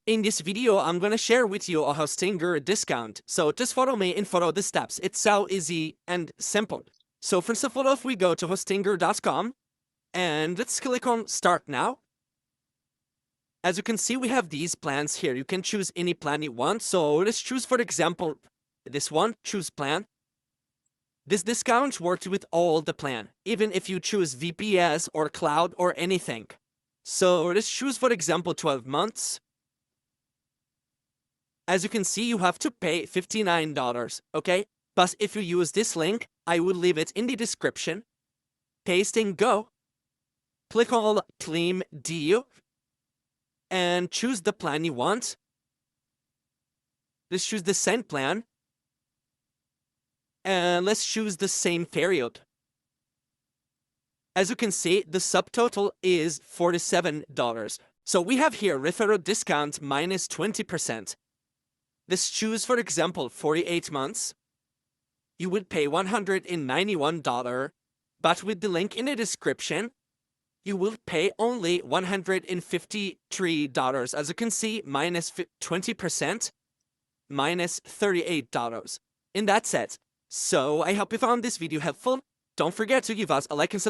In this video, I'm gonna share with you a Hostinger discount. So just follow me and follow the steps. It's so easy and simple. So first of all, if we go to hostinger.com and let's click on Start Now. As you can see, we have these plans here. You can choose any plan you want. So let's choose, for example, this one, choose plan. This discount works with all the plan, even if you choose VPS or cloud or anything. So let's choose, for example, 12 months. As you can see, you have to pay $59, okay? But if you use this link, I will leave it in the description. Paste and go. Click on Claim Deal and choose the plan you want. Let's choose the same plan. And let's choose the same period. As you can see, the subtotal is $47. So we have here referral discount minus 20%. Let's choose, for example, 48 months. You would pay $191, but with the link in the description, you will pay only $153. As you can see, minus 20%, minus $38. And that's it. So I hope you found this video helpful. Don't forget to give us a like and subscribe.